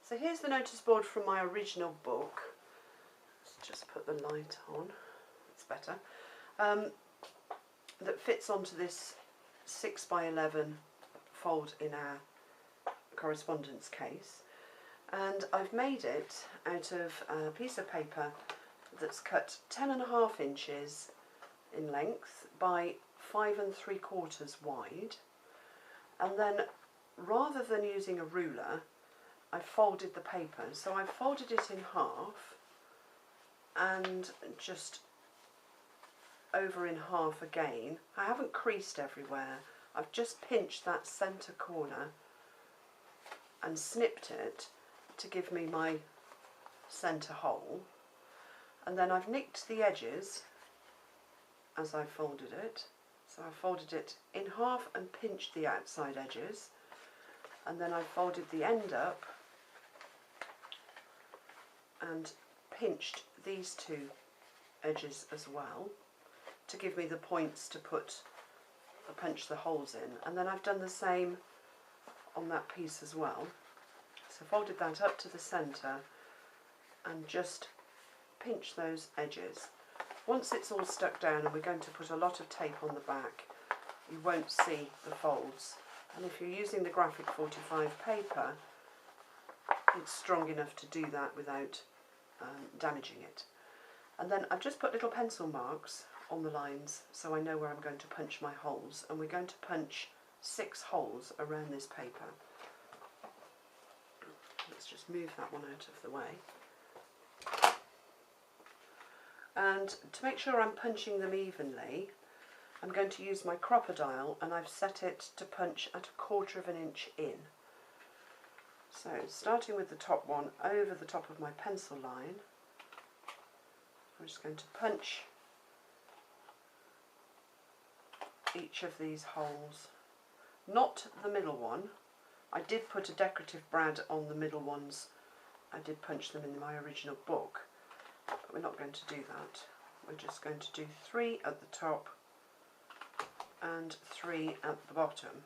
So here's the notice board from my original book. Let's just put the light on, it's better. That fits onto this 6x11 fold in our correspondence case. And I've made it out of a piece of paper that's cut 10.5 inches in length by 5 3/4 wide. And then rather than using a ruler, I folded the paper. So I folded it in half and just over in half again. I haven't creased everywhere. I've just pinched that centre corner and snipped it to give me my centre hole. And then I've nicked the edges as I folded it. So I folded it in half and pinched the outside edges. And then I folded the end up and pinched these two edges as well to give me the points to punch the holes in. And then I've done the same on that piece as well. So folded that up to the centre and just pinch those edges. Once it's all stuck down, and we're going to put a lot of tape on the back, you won't see the folds. And if you're using the graphic 45 paper, it's strong enough to do that without damaging it. And then I've just put little pencil marks on the lines so I know where I'm going to punch my holes, and we're going to punch 6 holes around this paper. Let's just move that one out of the way. And to make sure I'm punching them evenly, I'm going to use my crocodile, and I've set it to punch at 1/4 inch in. So starting with the top one over the top of my pencil line, I'm just going to punch each of these holes, not the middle one. I did put a decorative brad on the middle ones. I did punch them in my original book, but we're not going to do that. We're just going to do 3 at the top and 3 at the bottom.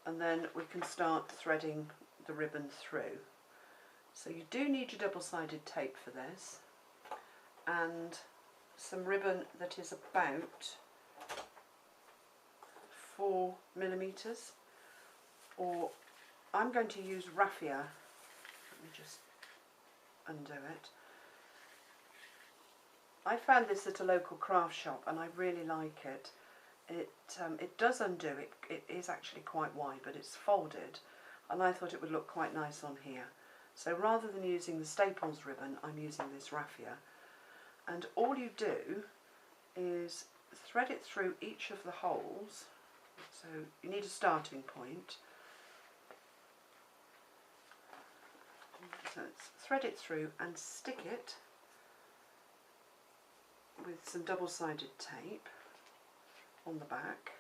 And then we can start threading the ribbon through. So you do need your double-sided tape for this, and some ribbon that is about 4mm, or I'm going to use raffia. Let me just undo it. I found this at a local craft shop and I really like it. It does undo, it is actually quite wide, but it's folded, and I thought it would look quite nice on here. So rather than using the Staples ribbon, I'm using this raffia. And all you do is thread it through each of the holes. So you need a starting point. So let's thread it through and stick it with some double-sided tape on the back,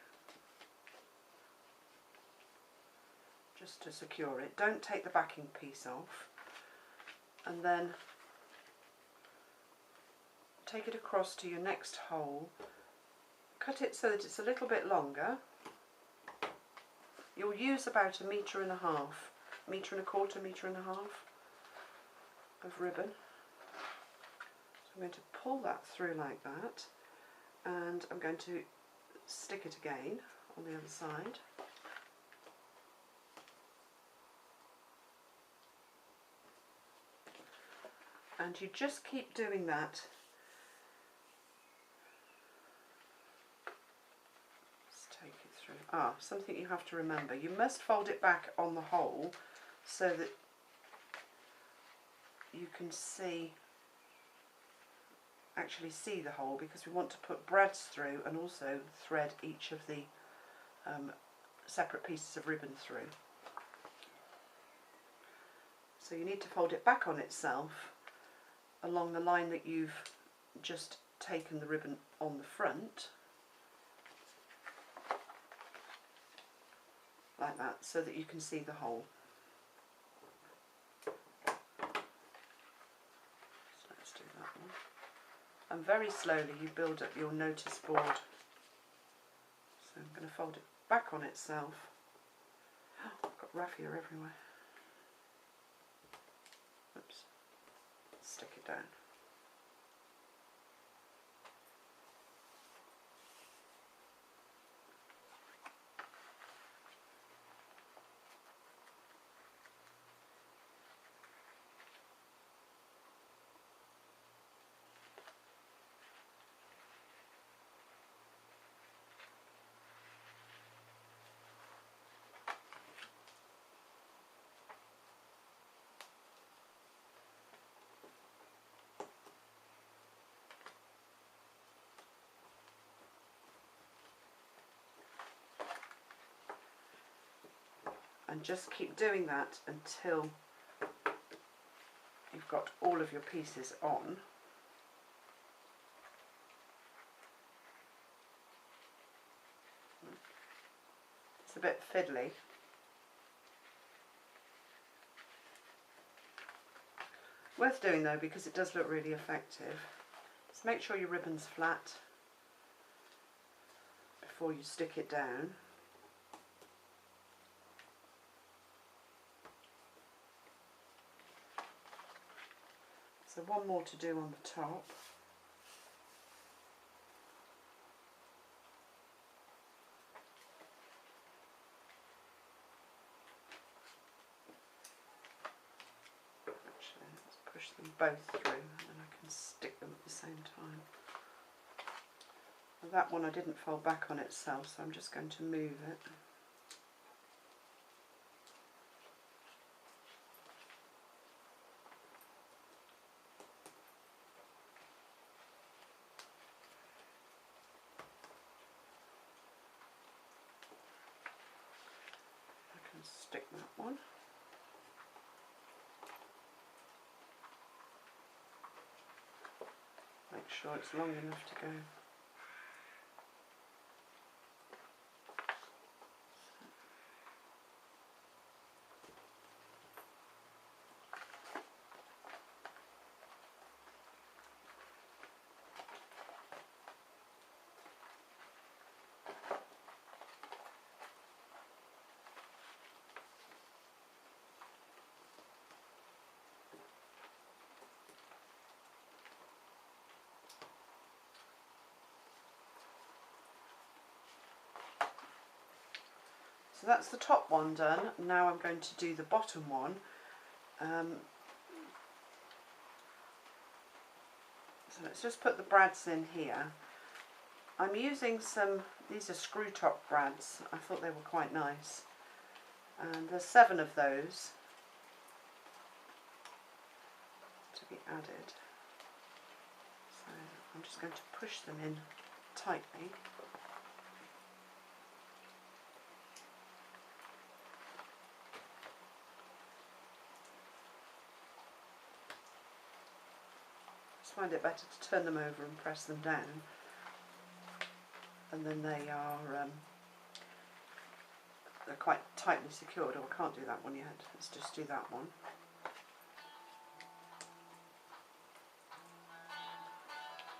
just to secure it. Don't take the backing piece off. And then take it across to your next hole. Cut it so that it's a little bit longer. You'll use about 1.5 meters, 1.25 meters, 1.5 meters of ribbon. So I'm going to pull that through like that, and I'm going to stick it again on the other side. And you just keep doing that. Let's take it through. Something you have to remember. You must fold it back on the hole so that you can actually see the hole, because we want to put brads through and also thread each of the separate pieces of ribbon through. So you need to fold it back on itself along the line that you've just taken the ribbon on the front, like that, so that you can see the hole. So let's do that one. And very slowly you build up your notice board going to fold it back on itself. I've got raffia everywhere. Oops. Stick it down. And just keep doing that until you've got all of your pieces on. It's a bit fiddly. Worth doing though, because it does look really effective. Just make sure your ribbon's flat before you stick it down. So one more to do on the top. Actually, let's push them both through and then I can stick them at the same time. Well, that one I didn't fold back on itself, so I'm just going to move it. Stick that one. Make sure it's long enough to go. So that's the top one done. Now I'm going to do the bottom one. So let's just put the brads in here. I'm using these are screw top brads. I thought they were quite nice. And there's 7 of those to be added. So I'm just going to push them in tightly. Find it better to turn them over and press them down, and then they're quite tightly secured. Oh, I can't do that one yet. Let's just do that one.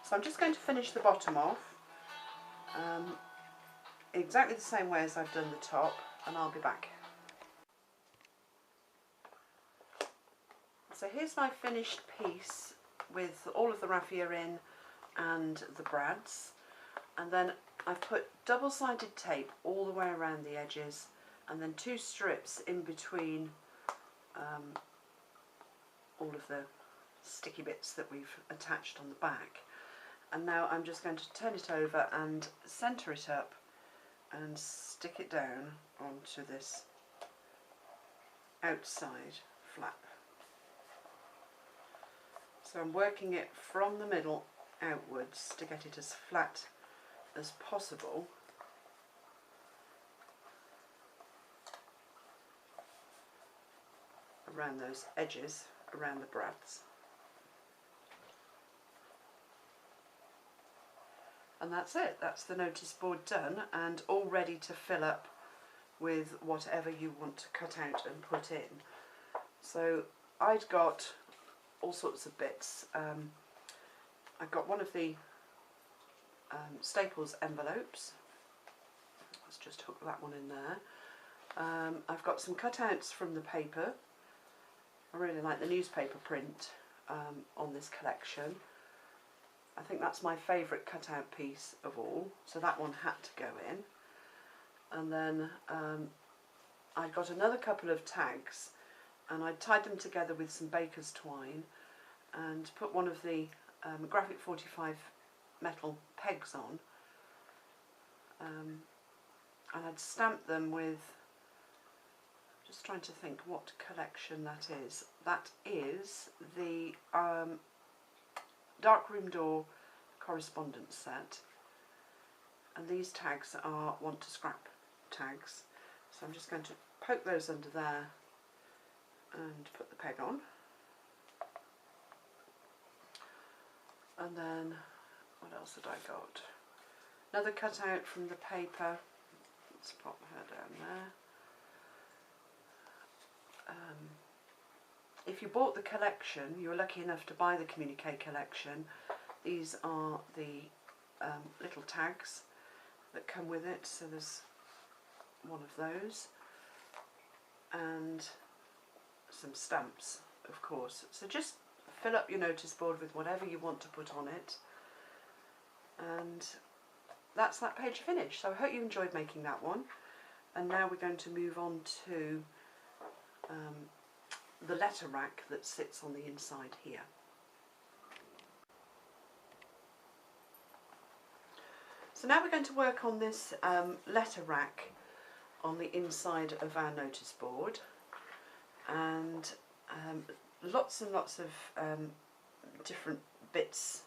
So I'm just going to finish the bottom off exactly the same way as I've done the top, and I'll be back. So here's my finished piece with all of the raffia in and the brads, and then I've put double-sided tape all the way around the edges, and then 2 strips in between all of the sticky bits that we've attached on the back. And now I'm just going to turn it over and centre it up and stick it down onto this outside flap. So I'm working it from the middle outwards to get it as flat as possible. Around those edges, around the brads. And that's it, that's the notice board done and all ready to fill up with whatever you want to cut out and put in. So I'd got all sorts of bits. I got one of the Staples envelopes. Let's just hook that one in there. I've got some cutouts from the paper. I really like the newspaper print on this collection. I think that's my favourite cutout piece of all, so that one had to go in. And then I got another couple of tags, and I tied them together with some baker's twine and put one of the Graphic 45 metal pegs on, and I'd stamped them with, just trying to think what collection that is. That is the Dark Room Door Correspondence set, and these tags are want to scrap tags, so I'm just going to poke those under there and put the peg on. And then what else had I got? Another cutout from the paper. Let's pop her down there. If you bought the collection, you were lucky enough to buy the communique collection, these are the little tags that come with it. So there's one of those, and some stamps, of course. So just fill up your notice board with whatever you want to put on it, and that's that page finished. So I hope you enjoyed making that one, and now we're going to move on to the letter rack that sits on the inside here. So now we're going to work on this letter rack on the inside of our notice board, and lots and lots of different bits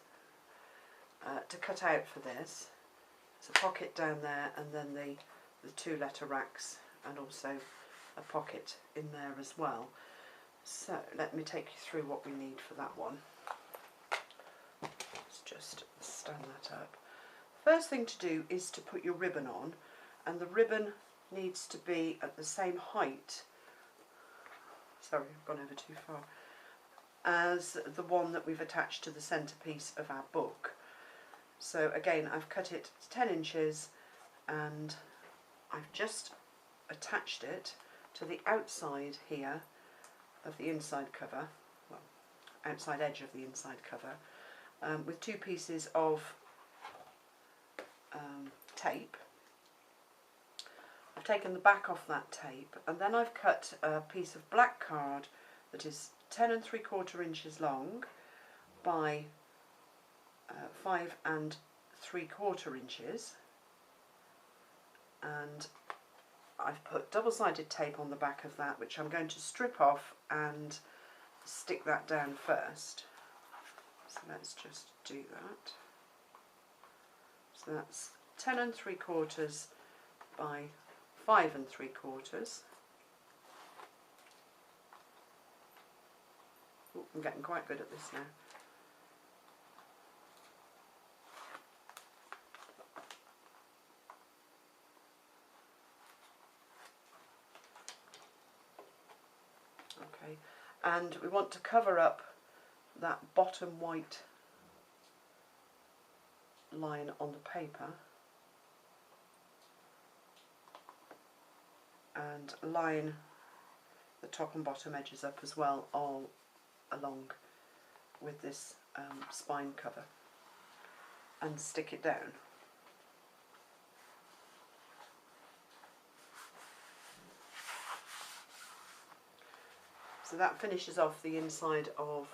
to cut out for this. There's a pocket down there, and then the two letter racks, and also a pocket in there as well. So let me take you through what we need for that one. Let's just stand that up. First thing to do is to put your ribbon on, and the ribbon needs to be at the same height, sorry I've gone over too far, as the one that we've attached to the centrepiece of our book. So again, I've cut it 10 inches, and I've just attached it to the outside here of the inside cover, well, outside edge of the inside cover, with two pieces of tape. I've taken the back off that tape, and then I've cut a piece of black card that is 10 3/4 inches long by 5 3/4 inches, and I've put double-sided tape on the back of that, which I'm going to strip off and stick that down first. So let's just do that. So that's 10 3/4 by 5 3/4. Ooh, I'm getting quite good at this now. Okay, and we want to cover up that bottom white line on the paper, and line the top and bottom edges up as well, all along with this spine cover, and stick it down. So that finishes off the inside of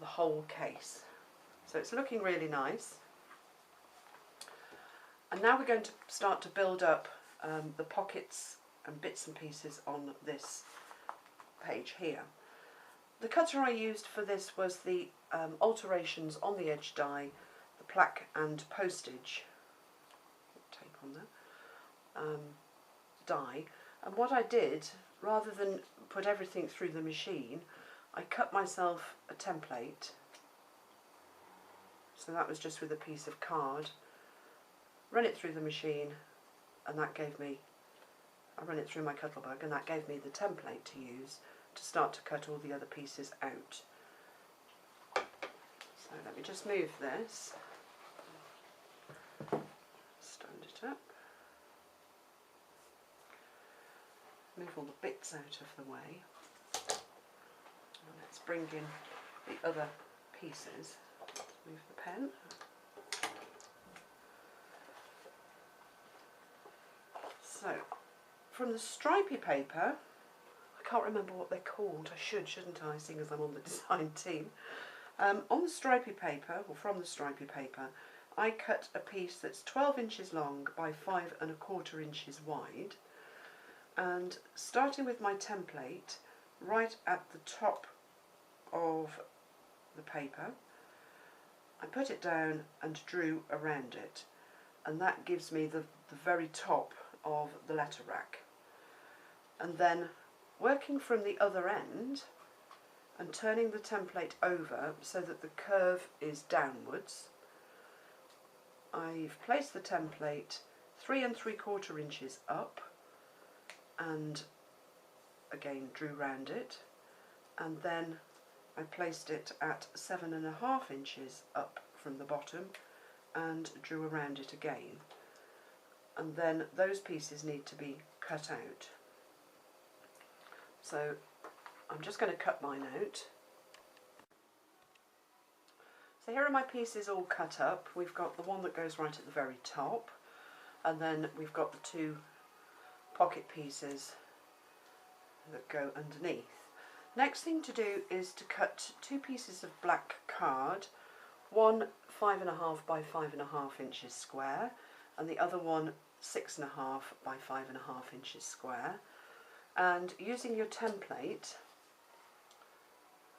the whole case. So it's looking really nice. And now we're going to start to build up the pockets and bits and pieces on this page here. The cutter I used for this was the Alterations on the Edge die, the plaque and postage, tape on there, die. And what I did, rather than put everything through the machine, I cut myself a template. So that was just with a piece of card. Run it through the machine, and that gave me, I ran it through my Cuttlebug, and that gave me the template to use to start to cut all the other pieces out. So let me just move this, stand it up. move all the bits out of the way. And let's bring in the other pieces. Move the pen. So, from the stripy paper, I can't remember what they're called. I shouldn't I, seeing as I'm on the design team. On the stripy paper, or from the stripy paper, I cut a piece that's 12 inches long by 5 1/4 inches wide, and starting with my template right at the top of the paper, I put it down and drew around it, and that gives me the very top of the letter rack. And then working from the other end and turning the template over so that the curve is downwards, I've placed the template 3 3/4 inches up and again drew round it, and then I placed it at 7 1/2 inches up from the bottom and drew around it again. And then those pieces need to be cut out. So I'm just going to cut mine out. So here are my pieces all cut up. We've got the one that goes right at the very top, and then we've got the two pocket pieces that go underneath. Next thing to do is to cut two pieces of black card, one 5 1/2 by 5 1/2 inches square, and the other one 6 1/2 by 5 1/2 inches square. And using your template,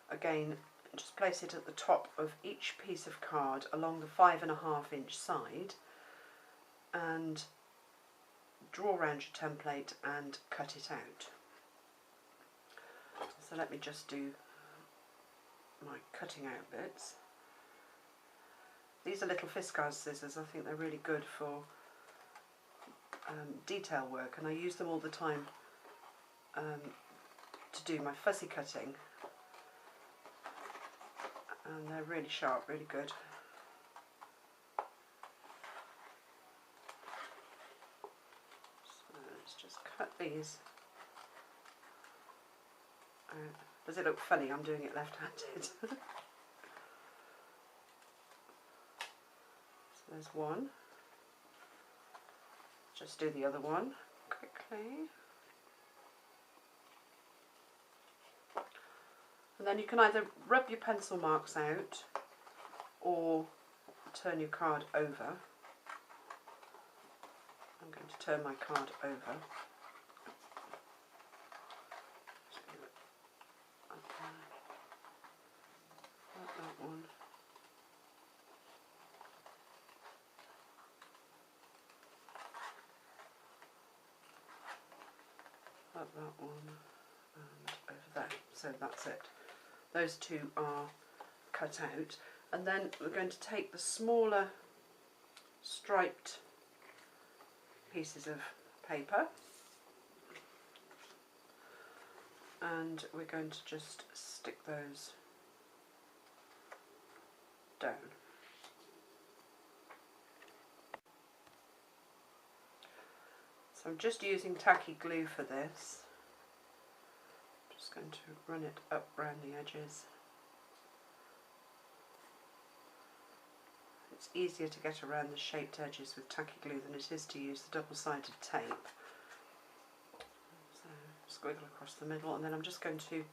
again, just place it at the top of each piece of card along the 5 1/2 inch side, and draw around your template and cut it out. So let me just do my cutting out bits. These are little Fiskars scissors. I think they're really good for detail work, and I use them all the time to do my fussy cutting, and they're really sharp, really good. So let's just cut these out. Does it look funny? I'm doing it left-handed. So there's one. Just do the other one quickly. And then you can either rub your pencil marks out or turn your card over. I'm going to turn my card over. That one. That one, and over there. So that's it. Those two are cut out, and then we're going to take the smaller striped pieces of paper, and we're going to just stick those down. So I'm just using tacky glue for this. I'm just going to run it up around the edges. It's easier to get around the shaped edges with tacky glue than it is to use the double-sided tape. So squiggle across the middle, and then I'm just going to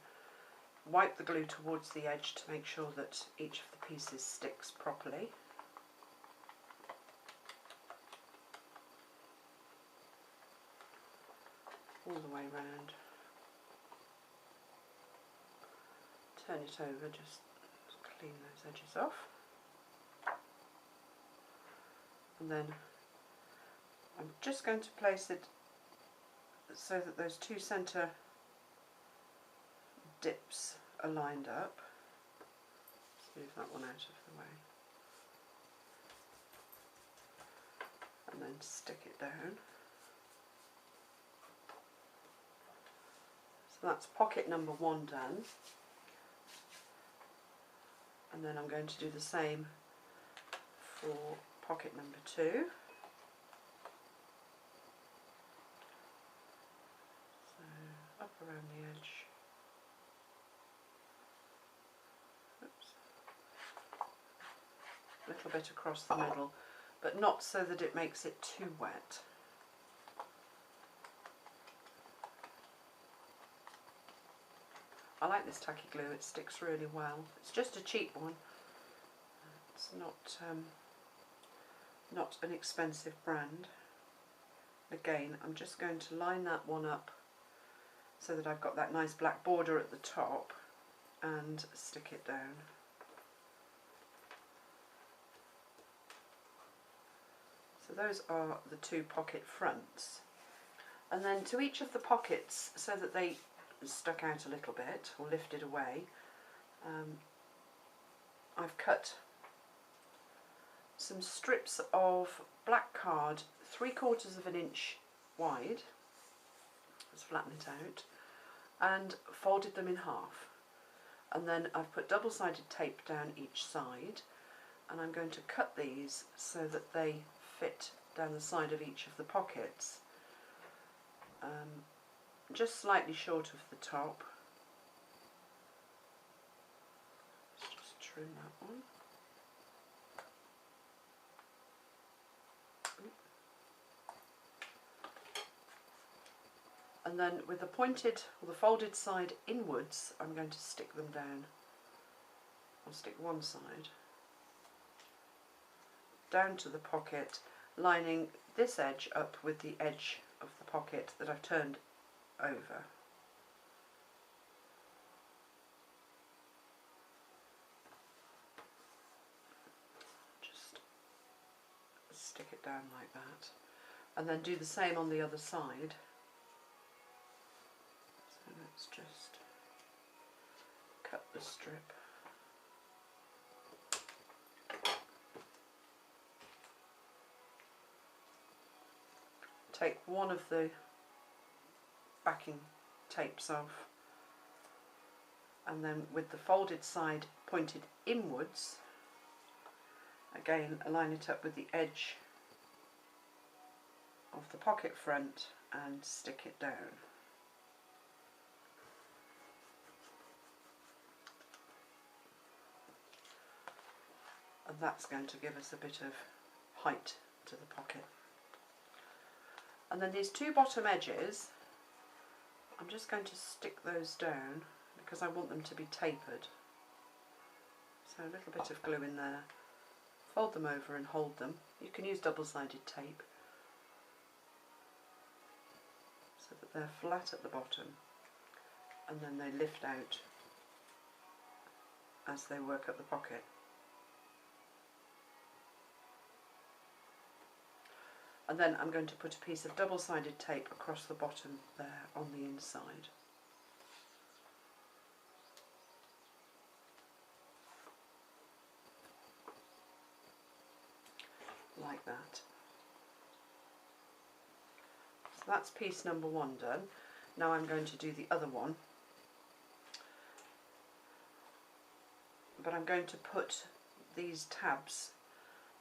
wipe the glue towards the edge to make sure that each of the pieces sticks properly. All the way round. Turn it over, just clean those edges off. And then I'm just going to place it so that those two centre dips are lined up. Let's move that one out of the way. And then stick it down. So that's pocket number 1 done. And then I'm going to do the same for pocket number 2. So around the edge. Oops. A little bit across the middle, but not so that it makes it too wet. I like this tacky glue, it sticks really well. It's just a cheap one. It's not an expensive brand. Again, I'm just going to line that one up so that I've got that nice black border at the top and stick it down. So those are the two pocket fronts. And then to each of the pockets, so that they stuck out a little bit or lifted away, I've cut some strips of black card 3/4 of an inch wide, let's flatten it out, and folded them in half. And then I've put double-sided tape down each side, and I'm going to cut these so that they fit down the side of each of the pockets, just slightly short of the top. Let's just trim that one. And then with the pointed or the folded side inwards, I'm going to stick them down. I'll stick one side down to the pocket, lining this edge up with the edge of the pocket that I've turned over. Just stick it down like that, and then do the same on the other side. So let's just cut the strip. Take one of the backing tapes off, and then with the folded side pointed inwards, again align it up with the edge of the pocket front and stick it down. And that's going to give us a bit of height to the pocket. And then these two bottom edges, I'm just going to stick those down because I want them to be tapered. So a little bit of glue in there, fold them over and hold them. You can use double-sided tape so that they're flat at the bottom, and then they lift out as they work up the pocket. And then I'm going to put a piece of double-sided tape across the bottom there on the inside. Like that. So that's piece number one done. Now I'm going to do the other one. But I'm going to put these tabs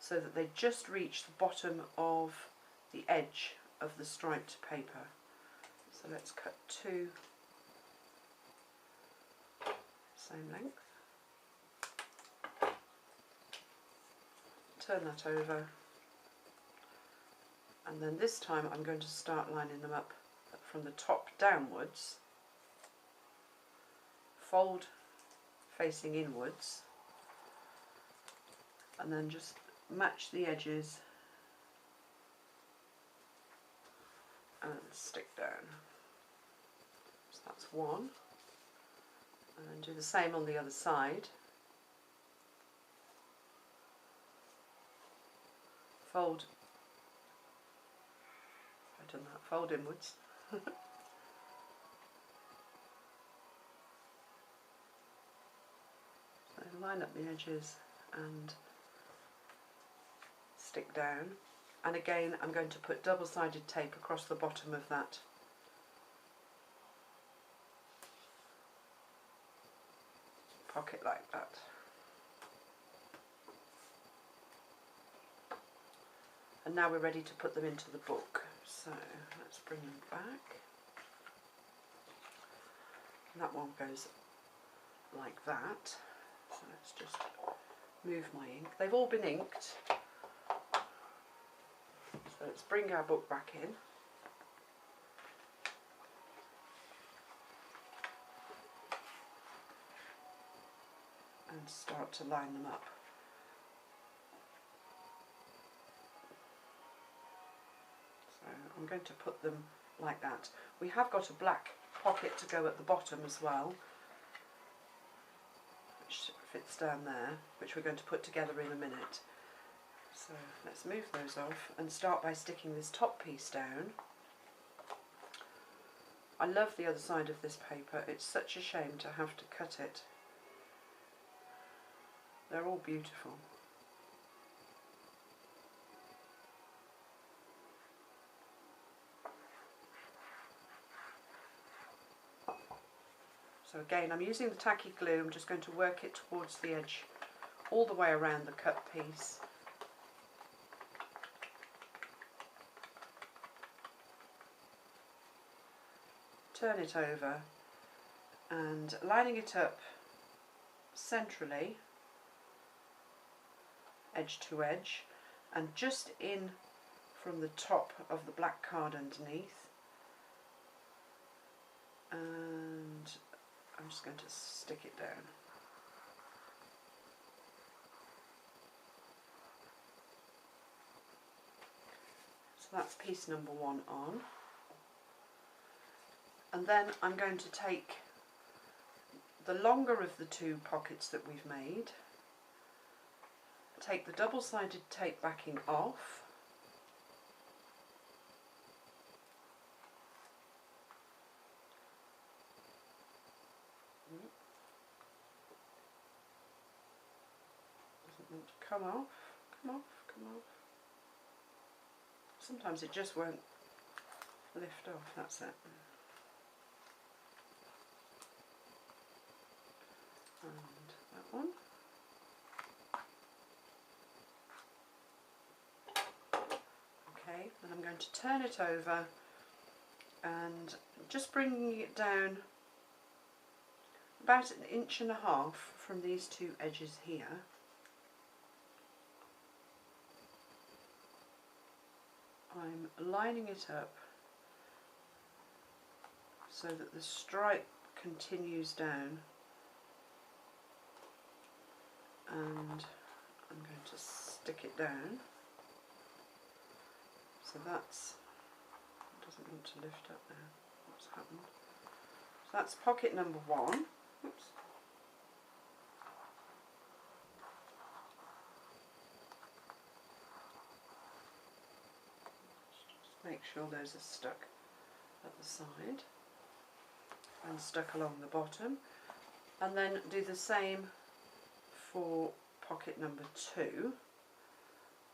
so that they just reach the bottom of the edge of the striped paper. So let's cut two same length, turn that over, and then this time I'm going to start lining them up from the top downwards, fold facing inwards, and then just match the edges and stick down. So that's one, and then do the same on the other side. Fold, I've done that, fold inwards. So line up the edges and stick down. And again, I'm going to put double-sided tape across the bottom of that pocket like that. And now we're ready to put them into the book. So let's bring them back. And that one goes like that. So let's just move my ink. They've all been inked. So let's bring our book back in. And start to line them up. So I'm going to put them like that. We have got a black pocket to go at the bottom as well, which fits down there, which we're going to put together in a minute. So let's move those off and start by sticking this top piece down. I love the other side of this paper. It's such a shame to have to cut it. They're all beautiful. So again, I'm using the tacky glue. I'm just going to work it towards the edge all the way around the cut piece. Turn it over and lining it up centrally, edge to edge, and just in from the top of the black card underneath. And I'm just going to stick it down. So that's piece number 1 on. And then I'm going to take the longer of the 2 pockets that we've made, take the double-sided tape backing off, doesn't want to come off, come off. Sometimes it just won't lift off, that's it. And that one. Okay, then I'm going to turn it over and just bringing it down about 1.5 inches from these 2 edges here. I'm lining it up so that the stripe continues down, and I'm going to stick it down. So that's, it doesn't want to lift up there, what's happened. So that's pocket number 1. Oops. Just make sure those are stuck at the side and stuck along the bottom, and then do the same for pocket number 2,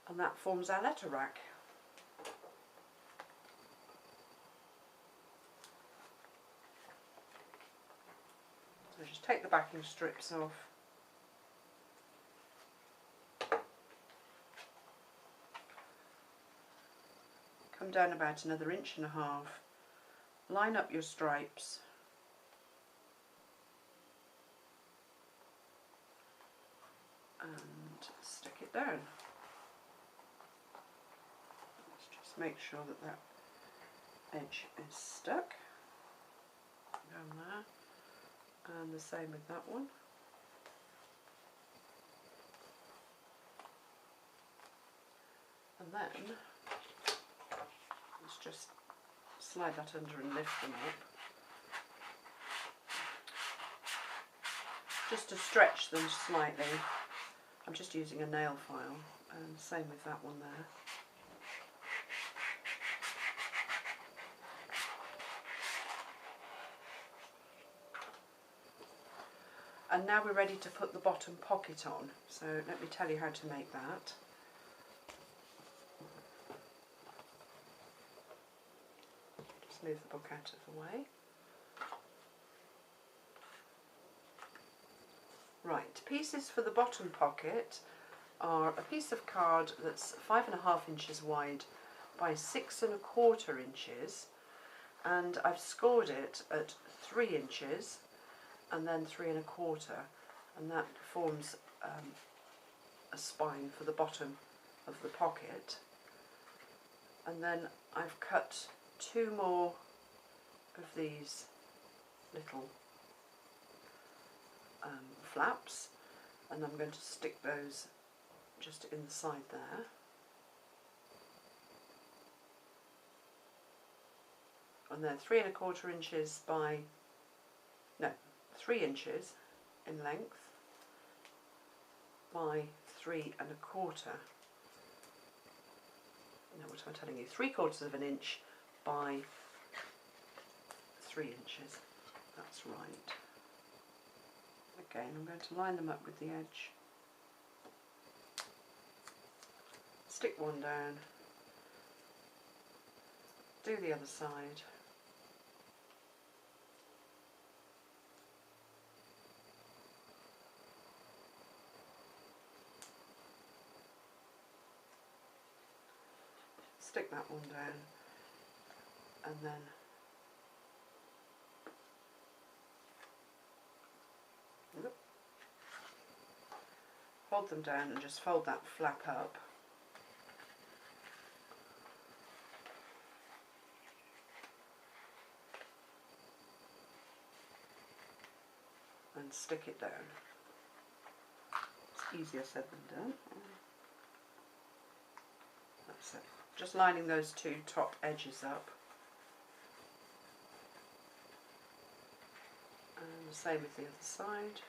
and that forms our letter rack. So just take the backing strips off, come down about another 1.5 inches, line up your stripes, and stick it down. Let's just make sure that that edge is stuck down there, and the same with that one. And then let's just slide that under and lift them up, just to stretch them slightly. I'm just using a nail file, and same with that one there. And now we're ready to put the bottom pocket on, so let me tell you how to make that. Just move the book out of the way. Right, pieces for the bottom pocket are a piece of card that's 5.5 inches wide by 6.25 inches, and I've scored it at 3 inches, and then 3 1/4, and that forms a spine for the bottom of the pocket. And then I've cut 2 more of these little flaps, and I'm going to stick those just inside there. And they're 3 1/4 inches by, no, 3 inches in length by 3 1/4. No, what am I telling you? 3/4 of an inch by 3 inches. That's right. Again, I'm going to line them up with the edge. Stick one down. Do the other side. Stick that one down, and then hold them down and just fold that flap up. And stick it down. It's easier said than done. That's it. Just lining those 2 top edges up. And the same with the other side.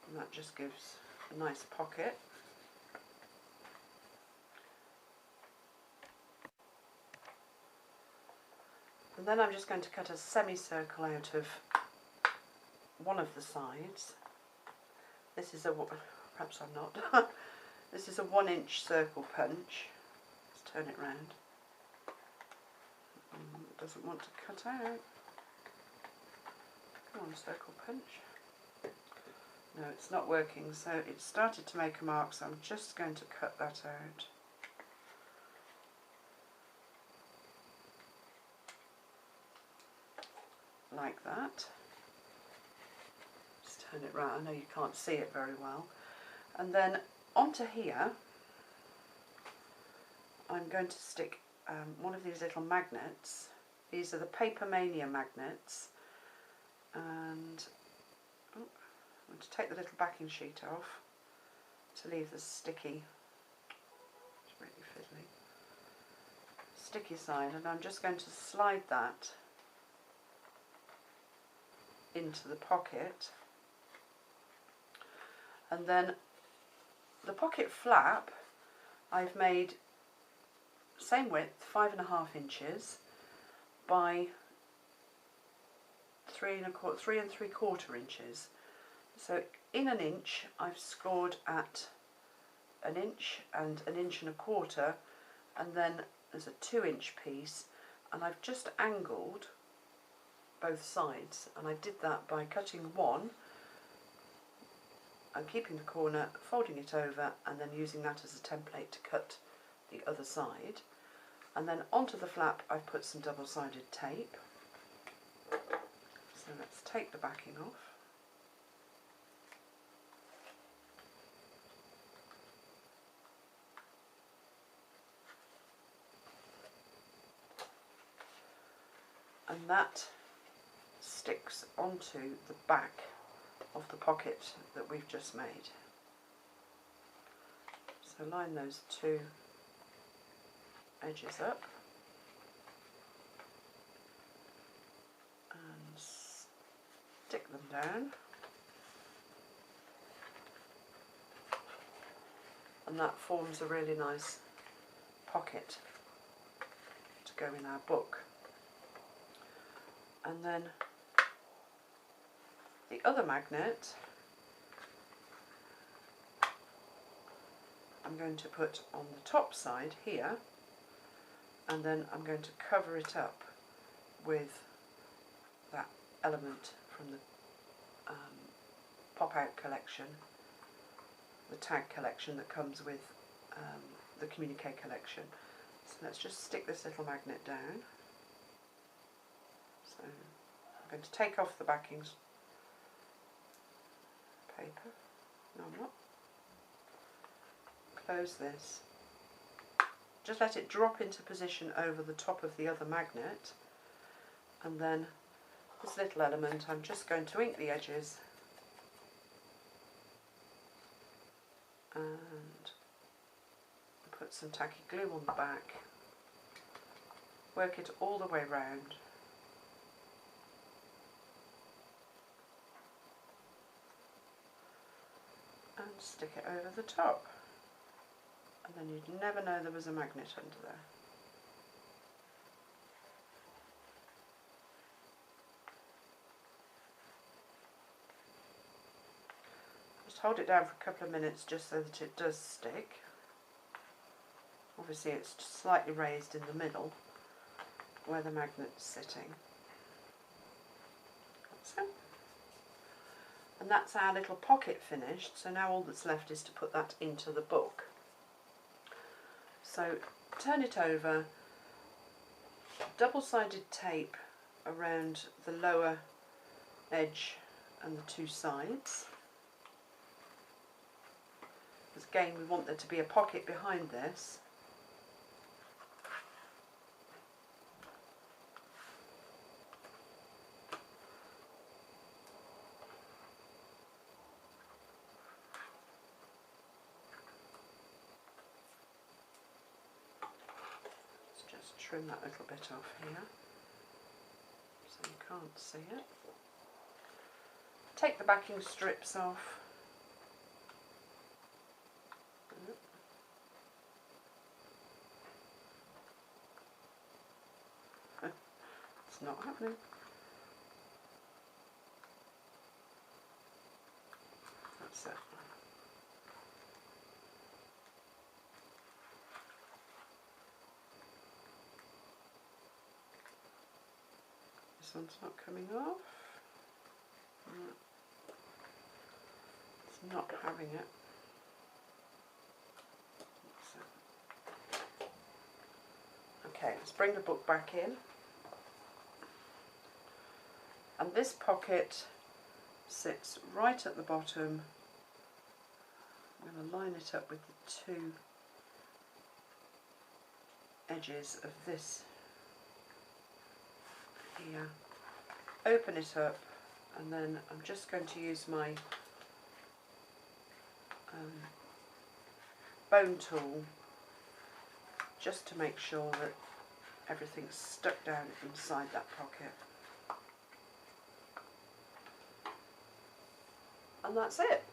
And that just gives a nice pocket. And then I'm just going to cut a semicircle out of one of the sides. This is a, perhaps I'm not, this is a 1 inch circle punch. Let's turn it round. It doesn't want to cut out. Come on, circle punch. No, it's not working, so it started to make a mark, so I'm just going to cut that out. Like that. Just turn it round. I know you can't see it very well. And then onto here, I'm going to stick one of these little magnets. These are the Paper Mania magnets, and I'm going to take the little backing sheet off to leave the sticky, it's really fiddly, sticky side, and I'm just going to slide that into the pocket. And then the pocket flap I've made same width, 5 1/2 inches by 3 3/4 inches. So in an inch I've scored at 1 inch and 1 1/4 inches, and then there's a 2 inch piece, and I've just angled both sides, and I did that by cutting one and keeping the corner, folding it over, and then using that as a template to cut the other side. And then onto the flap I've put some double-sided tape. So let's take the backing off. And that sticks onto the back of the pocket that we've just made. So line those 2 edges up and stick them down, and that forms a really nice pocket to go in our book. And then the other magnet I'm going to put on the top side here, and then I'm going to cover it up with that element from the pop-out collection, the tag collection that comes with the communique collection. So let's just stick this little magnet down. So I'm going to take off the backing paper. No, I'm not. Close this. Just let it drop into position over the top of the other magnet, and then this little element, I'm just going to ink the edges and put some tacky glue on the back, work it all the way round, and stick it over the top, and then you'd never know there was a magnet under there. Just hold it down for a couple of minutes just so that it does stick. Obviously it's slightly raised in the middle where the magnet's sitting. So, and that's our little pocket finished, so now all that's left is to put that into the book. So turn it over, double-sided tape around the lower edge and the two sides. Because again, we want there to be a pocket behind this. Trim that little bit off here so you can't see it. Take the backing strips off. It's not happening. That's it. This one's not coming off. It's not having it. Okay, let's bring the book back in. And this pocket sits right at the bottom. I'm going to line it up with the two edges of this here, open it up, and then I'm just going to use my bone tool just to make sure that everything's stuck down inside that pocket. And that's it.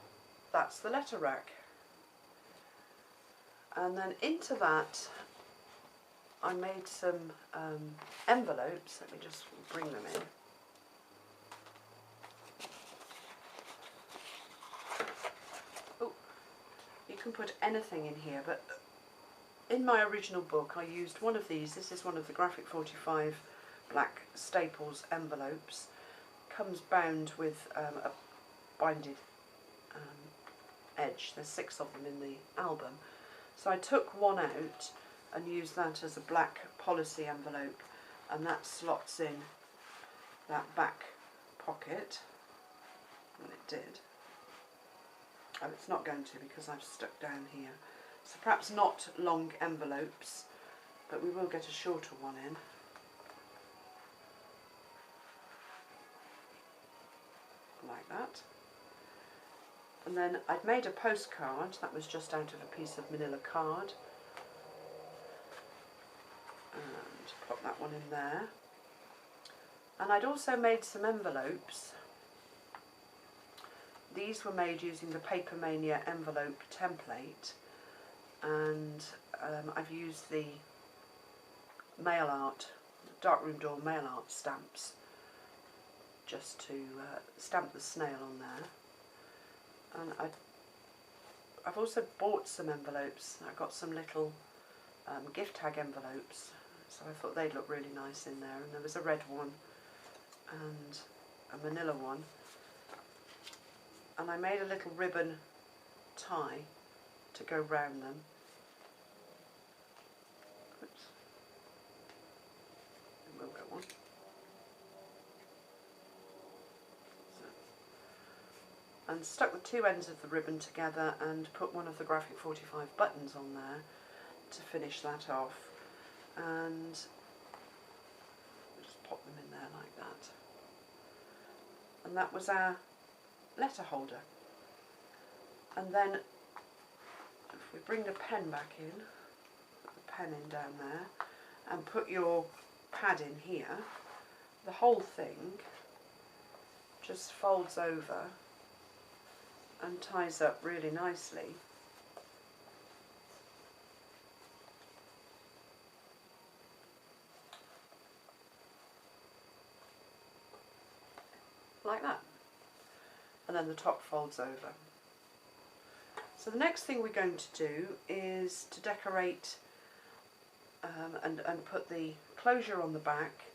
That's the letter rack. And then into that I made some envelopes. Let me just bring them in. Oh, you can put anything in here, but in my original book I used one of these. This is one of the Graphic 45 black Staples envelopes. Comes bound with a binded edge. There's 6 of them in the album. So I took one out and used that as a black policy envelope, and that slots in that back pocket, and it did. And it's not going to because I've stuck down here. So perhaps not long envelopes, but we will get a shorter one in. Like that. And then I'd made a postcard that was just out of a piece of manila card. And pop that one in there. And I'd also made some envelopes. These were made using the Paper Mania envelope template, and I've used the mail art, darkroom door mail art stamps, just to stamp the snail on there. And I've also bought some envelopes. I got some little gift tag envelopes, so I thought they'd look really nice in there. And there was a red one and a manila one. And I made a little ribbon tie to go round them. and stuck the two ends of the ribbon together and put one of the Graphic 45 buttons on there to finish that off, and just pop them in there like that. And that was our letter holder. And then if we bring the pen back in, put the pen in down there, and put your pad in here, the whole thing just folds over and ties up really nicely. Like that. And then the top folds over. So the next thing we're going to do is to decorate and put the closure on the back